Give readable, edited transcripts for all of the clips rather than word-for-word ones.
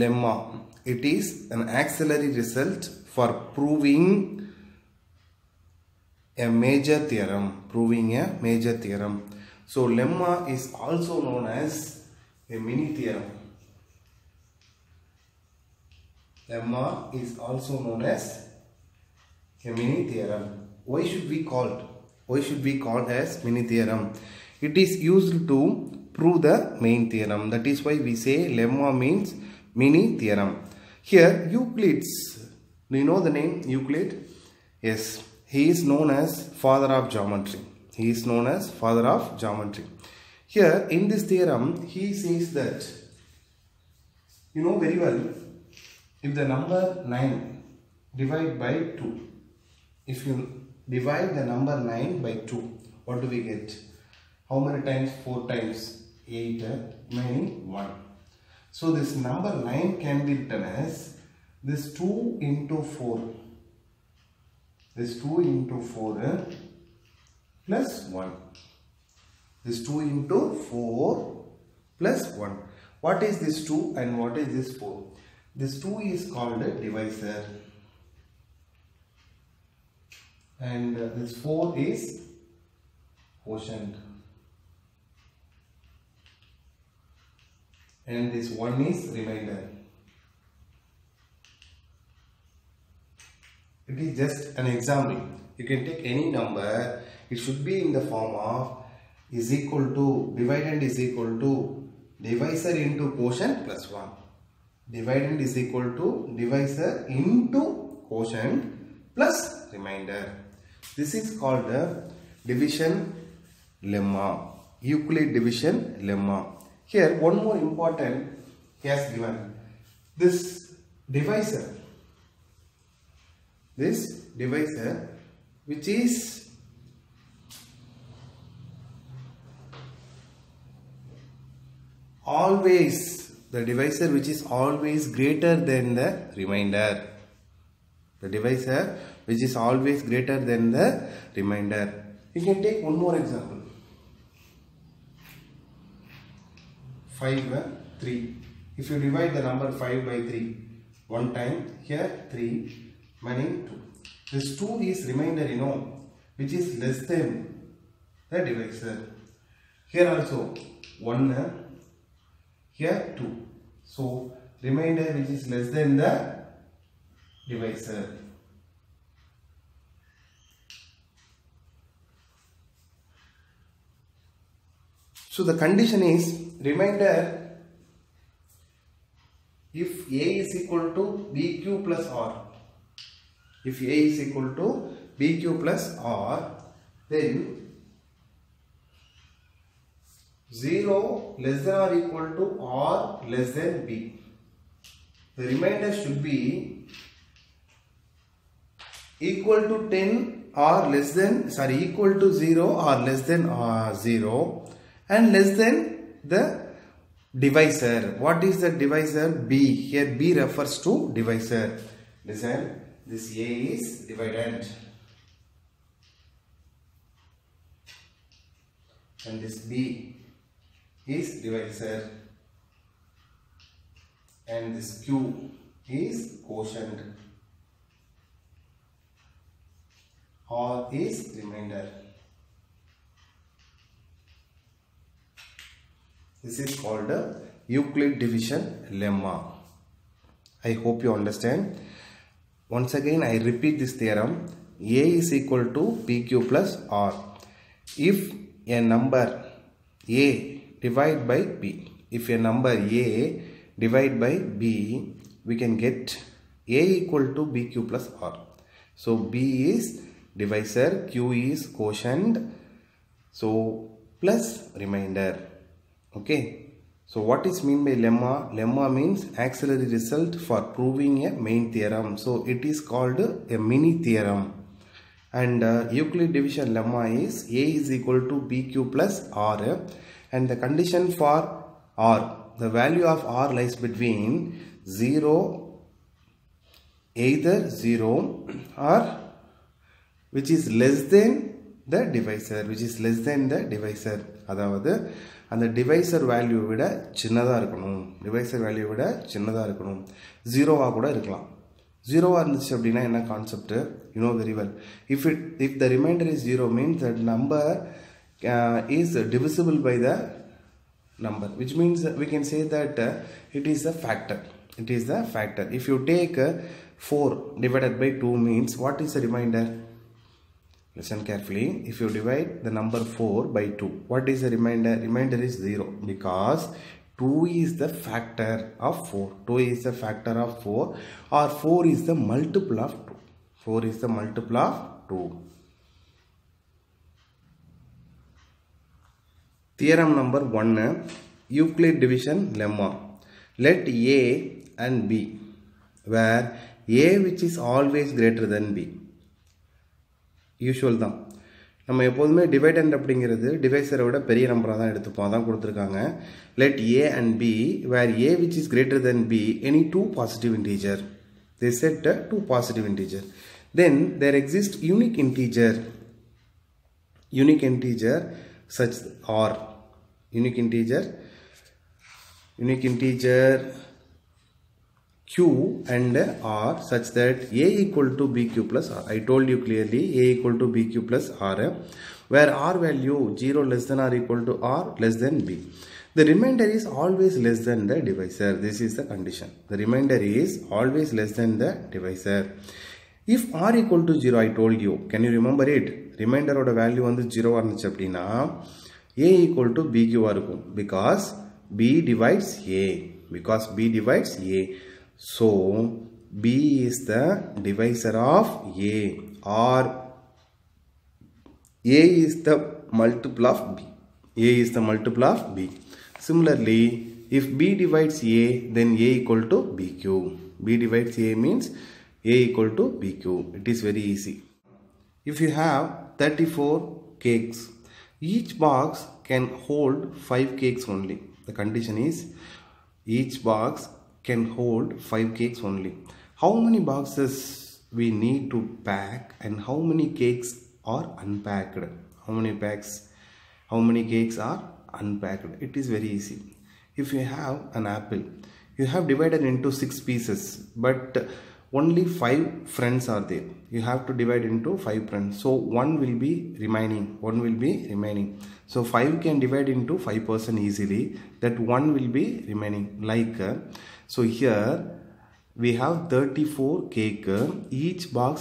lemma? It is an auxiliary result for proving a major theorem. So lemma is also known as a mini theorem. Lemma is also known as a mini theorem. Why should we call as mini theorem? It is used to prove the main theorem. That is why we say lemma means mini theorem. Here Euclid, do you know the name Euclid? Yes, he is known as father of geometry. Here in this theorem he says that, you know very well, if the number 9 divided by 2, if you divide the number 9 by 2, what do we get? How many times? 4 times. 8 remaining 1. So this number 9 can be written as this 2 into 4. This 2 into 4 plus 1. This 2 into 4 plus 1. What is this 2 and what is this 4? This 2 is called a divisor. And this 4 is quotient. And this 1 is remainder. It is just an example. You can take any number. It should be in the form of is equal to, dividend is equal to divisor into quotient plus 1. Dividend is equal to divisor into quotient plus remainder. This is called the division lemma. Euclid division lemma. Here one more important he has given. This divisor which is always greater than the remainder. The divisor which is always greater than the remainder. You can take one more example. 5, 3. If you divide the number 5 by 3, one time, here 3, remaining 2. This 2 is remainder, you know, which is less than the divisor. Here also 1, here 2. So remainder which is less than the divisor. So the condition is remainder if A is equal to BQ plus R. If A is equal to BQ plus R, then 0 less than or equal to R less than B. The remainder should be equal to 10 or less than, equal to 0 or less than 0 and less than the divisor. What is the divisor? B. Here B refers to divisor. Listen, this A is dividend and this B is divisor and this Q is quotient. R is remainder. This is called a Euclid division lemma. I hope you understand. Once again I repeat this theorem. A is equal to PQ plus R. If a number A divided by B, if a number A divided by B, we can get A equal to BQ plus R. So B is divisor, Q is quotient, so plus remainder. Okay, so what is mean by lemma? Lemma means auxiliary result for proving a main theorem. So it is called a mini theorem. And Euclid division lemma is A is equal to BQ plus R, and the condition for R, the value of R lies between 0, either 0 or which is less than the divisor, அதாவது அந்த divisor value விட சின்னதாக இருக்கணும். Divisor value விட சின்னதாக இருக்கணும். ஜீரோவாக கூட இருக்கலாம். ஜீரோவாக இருந்துச்சு அப்படின்னா என்ன concept? You know very well. If the remainder is 0 means that number is divisible by the number, which means we can say that it is a factor. It is the factor. If you take 4 divided by 2 means what is the remainder? Listen carefully. If you divide the number 4 by 2, what is the remainder? Remainder is 0 because 2 is the factor of 4. 2 is the factor of 4 or 4 is the multiple of 2. 4 is the multiple of 2. Theorem number 1, Euclid division lemma. Let A and B, where A which is always greater than B. Usual தான். நம்ம எப்போதுமே dividend அப்படிங்கிறது டிவைசரை விட பெரிய நம்பராக தான் எடுத்துப்போம். அதான் கொடுத்துருக்காங்க. Let A and B where A which is greater than B any two positive integer. They set two positive integer. Then there exists unique integer such or unique integer Q and R such that A equal to BQ plus R. I told you clearly A equal to BQ plus R, where R value 0 less than or equal to R less than B. The remainder is always less than the divisor. This is the condition. The remainder is always less than the divisor. If R equal to 0, I told you, can you remember it? Remainder oda value வந்து 0 இருந்துச்சு அப்படின்னா A equal to BQ இருக்கும் because B divides A. So B is the divisor of A or A is the multiple of B. Similarly, if B divides A, then A equal to BQ. B divides A means A equal to BQ. It is very easy. If you have 34 cakes, each box can hold 5 cakes only. The condition is each box can hold 5 cakes only. How many boxes we need to pack and how many cakes are unpacked? How many cakes are unpacked? It is very easy. If you have an apple, you have divided into 6 pieces, but only 5 friends are there. You have to divide into 5 friends. So one will be remaining. So 5 can divide into 5 person easily. That one will be remaining. Like so here we have 34 cake. Each box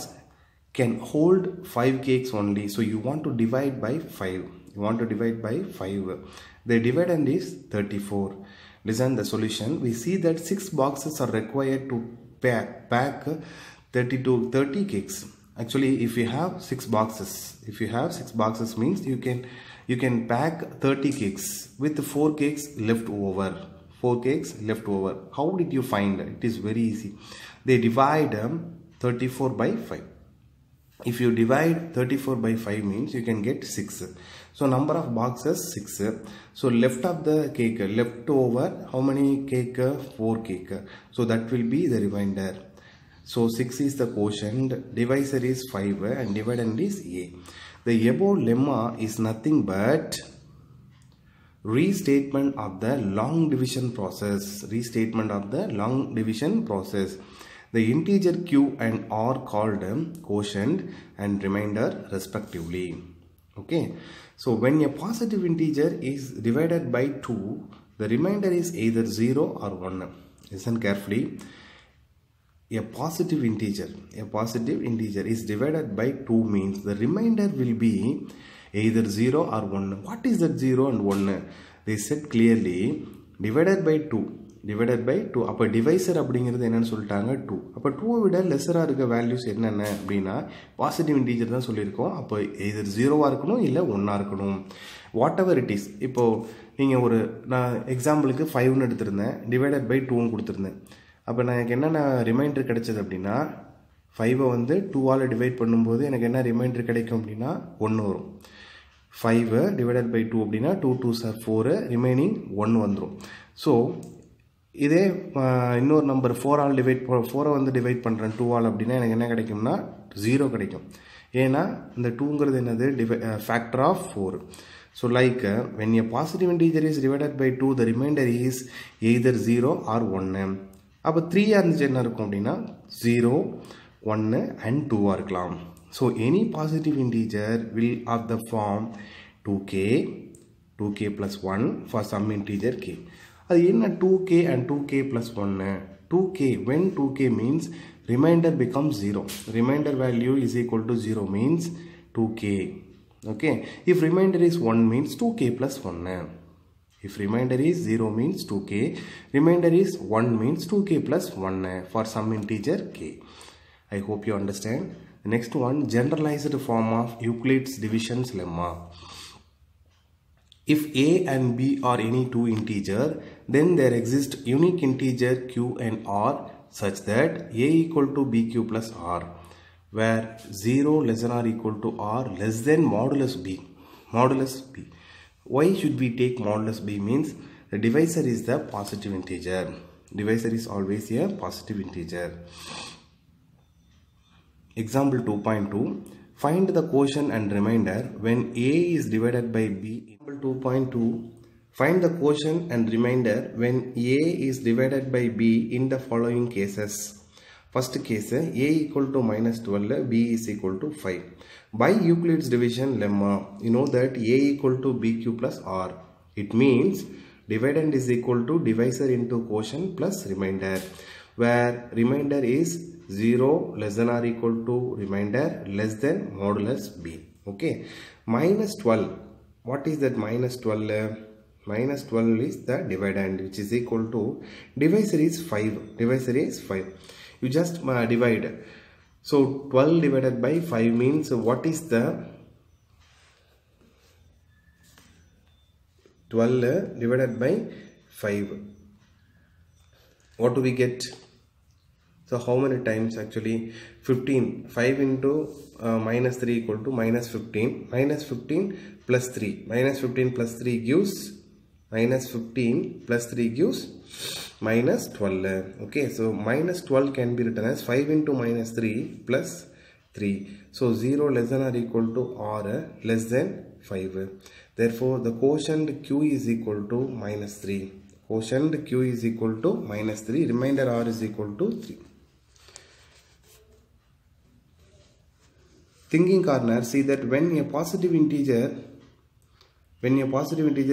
can hold 5 cakes only. So you want to divide by 5. The dividend is 34. Listen the solution. We see that 6 boxes are required to pack 30 cakes. Actually, if you have 6 boxes means you can pack 30 cakes with 4 cakes left over. How did you find? It is very easy. They divide 34 by 5. If you divide 34 by 5 means you can get 6. So number of boxes 6. So left of the cake, left over how many cake? 4 cake. So that will be the remainder. So 6 is the quotient, divisor is 5 and dividend is A. The above lemma is nothing but restatement of the long division process. The integer Q and R called quotient and remainder respectively. Okay. So when a positive integer is divided by 2, the remainder is either 0 or 1. Listen carefully. A positive integer is divided by 2 means the remainder will be either 0 or 1. What is that 0 and 1? They said clearly divided by 2. அப்போ divisor அப்படிங்கிறது என்னன்னு சொல்லிட்டாங்க 2. அப்போ 2 விட லெஸராக இருக்க values என்னென்ன அப்படின்னா positive integer தான் சொல்லியிருக்கோம். அப்போ எதர் 0வாக இருக்கணும் இல்லை 1ஆக இருக்கணும். What ever it is. இப்போது நீங்கள் நான் எக்ஸாம்பிளுக்கு 5ன்னு எடுத்திருந்தேன், டிவைடட் பை 2ன்னு கொடுத்துருந்தேன். அப்போ எனக்கு என்னென்ன ரிமைண்டர் கிடைச்சது அப்படின்னா 5 வந்து 2ஆல் டிவைட் பண்ணும்போது எனக்கு என்ன ரிமைண்டர் கிடைக்கும் அப்படின்னா 1 வரும். 5 divided by 2 அப்படின்னா 2 2s are 4, ரிமைனிங் 1 வந்துடும். ஸோ இதே இன்னொரு நம்பர் 4 வந்து டிவைட் பண்ணுறேன் 2ஆல் அப்படின்னா எனக்கு என்ன கிடைக்கும்னா 0 கிடைக்கும். ஏன்னா இந்த 2ங்கிறது என்னது factor of 4. So like when a positive integer is divided by 2, the remainder is either 0 or 1. அப்போ 3 இருந்துச்சு என்ன இருக்கும் அப்படின்னா 0, 1 and 2 இருக்கலாம். So any positive integer will have the form 2k plus 1 for some integer k. அது என்ன 2k and 2k plus 1? 2k, when 2k means remainder becomes 0. Remainder value is equal to 0 means 2k. Okay. If remainder is 1 means 2k plus 1. If remainder is 0 means 2k. Remainder is 1 means 2k plus 1 for some integer k. I hope you understand. The next one, generalized form of Euclid's division's lemma. If a and b are any two integer, then there exists unique integer q and r such that a equal to bq plus r, where 0 less than or equal to r less than modulus b. Modulus b. Why should we take modulus b? Means the divisor is the positive integer. Divisor is always a positive integer. Example 2.2. Find the quotient and remainder when a is divided by b. Example 2.2. Find the quotient and remainder when a is divided by b in the following cases. First case, a equal to minus 12, b is equal to 5. By Euclid's division lemma, you know that a equal to bq plus r. It means dividend is equal to divisor into quotient plus remainder, where remainder is 0 less than or equal to remainder less than modulus b. Okay. Minus 12. What is that minus 12? Minus 12 is the dividend, which is equal to divisor is 5. Divisor is 5. You just divide. So 12 divided by 5 means what is the 12 divided by 5? What do we get? So how many times actually? 15. 5 into minus 3 equal to minus 15. Minus 15 plus 3. Minus 15 plus 3 gives minus 15 plus 3 gives minus 12. Okay, so minus 12 can be written as 5 into minus 3 plus 3. So 0 less than or equal to or less than 5. Therefore the quotient q is equal to minus 3. Quotient q is equal to minus 3. Remainder r is equal to 3. Thinking corner, see that when a positive integer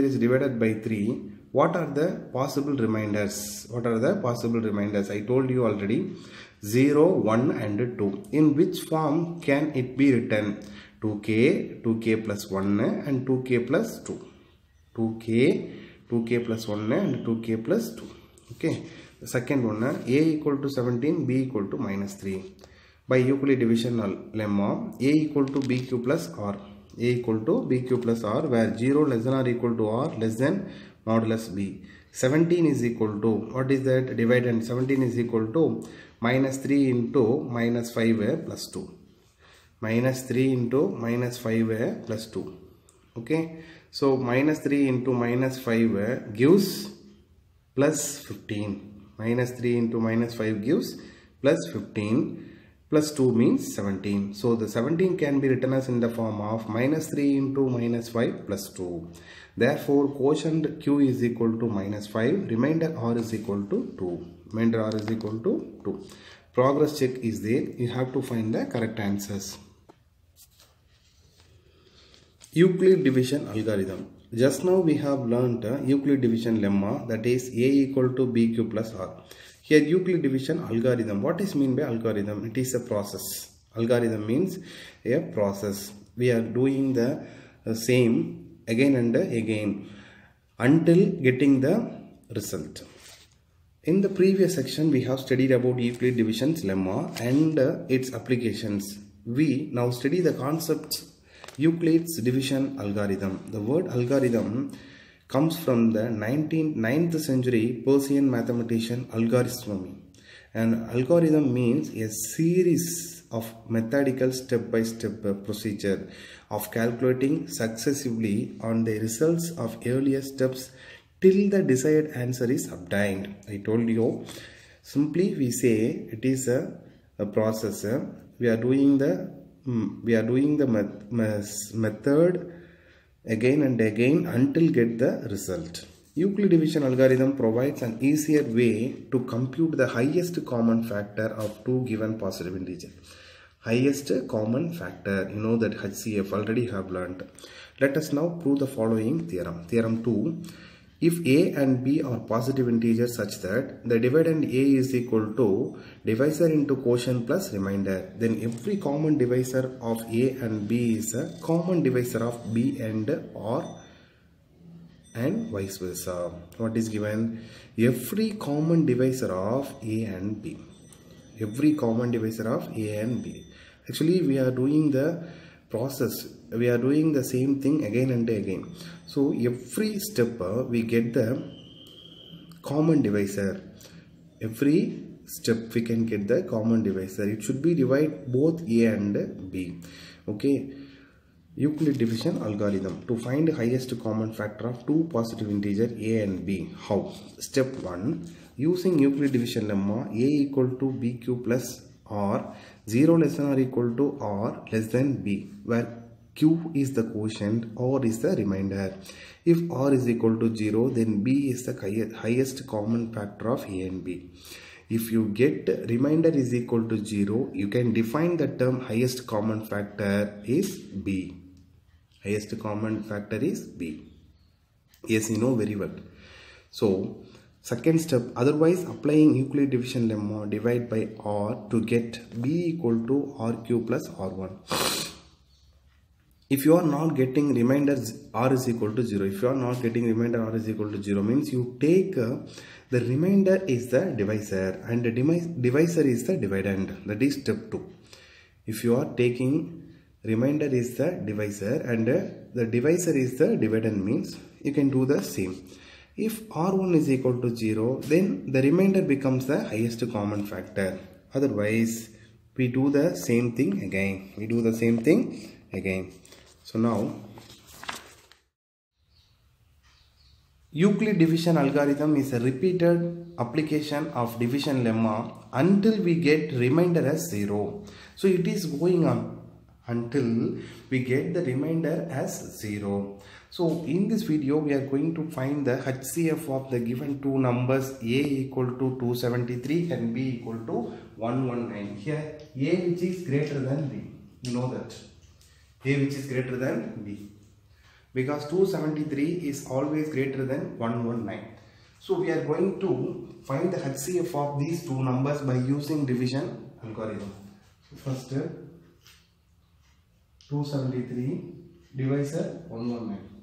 is divided by 3, what are the possible reminders? What are the possible reminders? I told you already, 0, 1 and 2. In which form can it be written? 2k plus 1 and 2k plus 2. 2k plus 1 and 2k plus 2. Okay. The second one, a equal to 17, b equal to minus 3. By Euclid division lemma, a equal to bq plus r. A equal to bq plus r, where 0 less than or equal to r less than modulus b. 17 is equal to, what is that dividend? 17 is equal to minus 3 into minus 5 plus 2. Minus 3 into minus 5 plus 2. Okay. So minus 3 into minus 5 gives plus 15. Minus 3 into minus 5 gives plus 15. Plus 2 means 17. So the 17 can be written as in the form of minus 3 into minus 5 plus 2. Therefore quotient q is equal to minus 5. Remainder r is equal to 2. Remainder r is equal to 2. Progress check is there. You have to find the correct answers. Euclid division algorithm. Just now we have learnt Euclid division lemma, that is a equal to bq plus r. Here Euclid division algorithm. What is mean by algorithm? It is a process. Algorithm means a process. We are doing the same again and again until getting the result. In the previous section we have studied about Euclid division's lemma and its applications. We now study the concepts Euclid's division algorithm. The word algorithm comes from the 9th century Persian mathematician Al-Khwarizmi. And algorithm means a series of methodical step-by-step procedure of calculating successively on the results of earlier steps till the desired answer is obtained. I told you, simply we say it is a process. We are doing the method again and again until get the result. Euclid division algorithm provides an easier way to compute the highest common factor of two given positive integers. Highest common factor, you know that HCF already have learned. Let us now prove the following theorem. Theorem 2. If a and b are positive integers such that the dividend a is equal to divisor into quotient plus remainder, then every common divisor of a and b is a common divisor of b and or and vice versa. What is given? Every common divisor of a and b. Every common divisor of a and b. Actually, we are doing the process. We are doing the same thing again and again. So every step we get the common divisor. Every step we can get the common divisor. It should be divide both a and b. Okay. Euclid division algorithm to find the highest common factor of two positive integers a and b. How? Step 1. Using Euclid division lemma, a equal to bq plus r, 0 less than or equal to r less than b, where q is the quotient, r is the remainder. If r is equal to 0, then b is the highest common factor of a and b. If you get remainder is equal to 0, you can define the term highest common factor is b. Highest common factor is b. Yes, you know very well. So, second step, otherwise applying Euclid division lemma, divide by r to get b equal to rq plus r1. If you are not getting remainder r is equal to 0, if you are not getting remainder r is equal to 0, means you take the remainder is the divisor and the divisor is the dividend. That is step 2. If you are taking remainder is the divisor and the divisor is the dividend, means you can do the same. If r1 is equal to 0, then the remainder becomes the highest common factor. Otherwise, we do the same thing again. We do the same thing again. So now, Euclid division algorithm is a repeated application of division lemma until we get remainder as 0. So it is going on until we get the remainder as 0. So in this video we are going to find the HCF of the given two numbers a equal to 273 and b equal to 119. Here a which is greater than b. You know that. A which is greater than b. Because 273 is always greater than 119. So we are going to find the HCF of these two numbers by using division algorithm. So first 273 divisor 119.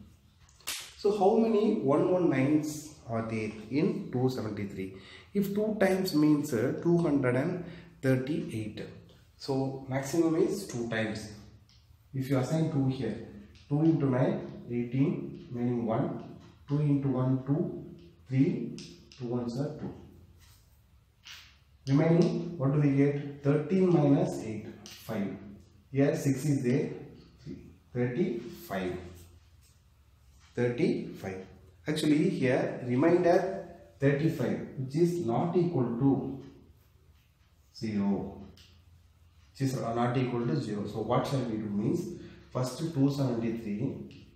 So how many 119s are there in 273? If 2 times means 238. So maximum is 2 times. If you assign 2 here, 2 into 9, 18, meaning 1, 2 into 1, 2, 3, 2 ones are 2. Remaining, what do we get? 13 minus 8, 5. Here 6 is there, 35. 35. Actually here remainder 35 which is not equal to 0. Which is not equal to 0. So what shall we do means first 273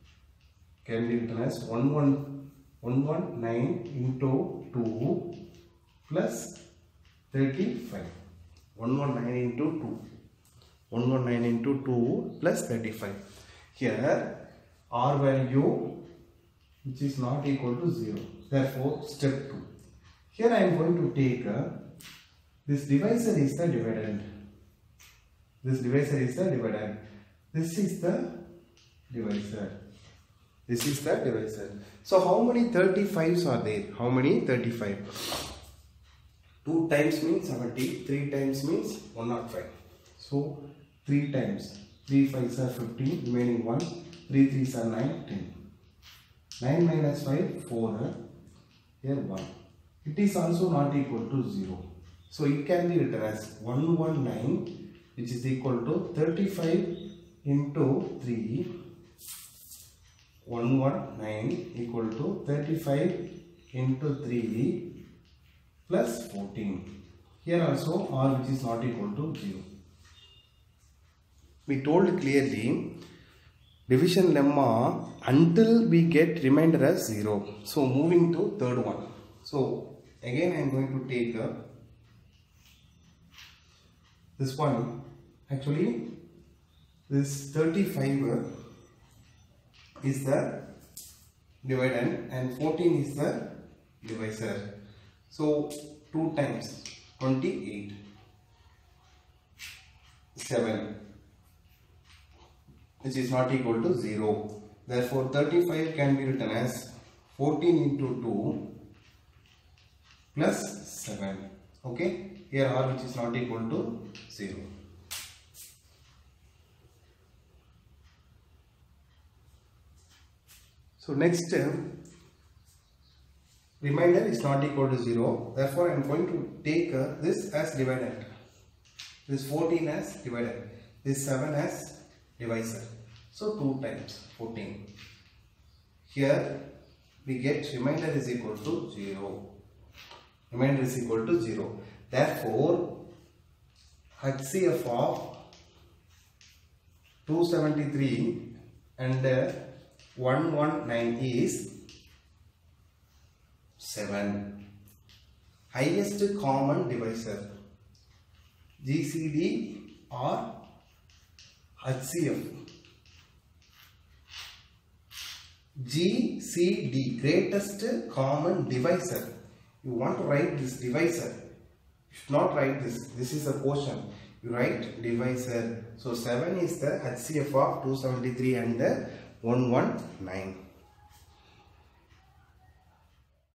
can be written as 119 into 2 plus 35. 119 into 2. 119 into 2 plus 35. Here r value which is not equal to 0. Therefore step 2. Here I am going to take this divisor is the dividend. This divisor is the dividend. This is the divisor. This is the divisor. So how many 35s are there? How many 35? 2 times means 70. 3 times means 105. So 3 times. 3 5s are 15. Remaining 1. 3 3s are 9. 10. 9 minus 5 4. Here 1. It is also not equal to 0. So it can be written as 119 which is equal to 35 into 3. 119 equal to 35 into 3 plus 14. Here also r which is not equal to 0. We told clearly division lemma until we get remainder as 0. So moving to third one. So again I am going to take this one. Actually this 35 is the dividend and 14 is the divisor. So 2 times 28, 7, which is not equal to 0. Therefore 35 can be written as 14 into 2 plus 7. Okay, here r which is not equal to 0. So next remainder is not equal to 0. Therefore I am going to take this as dividend, this 14 as dividend, this 7 as divisor. So 2 times 14. Here we get remainder is equal to 0. Remainder is equal to 0. Therefore HCF of 273 and 119 is 7. Highest common divisor, GCD or HCF. GCD, greatest common divisor. You want to write this divisor. You should not write this. This is a quotient. You write divisor. So 7 is the HCF of 273 and the 119.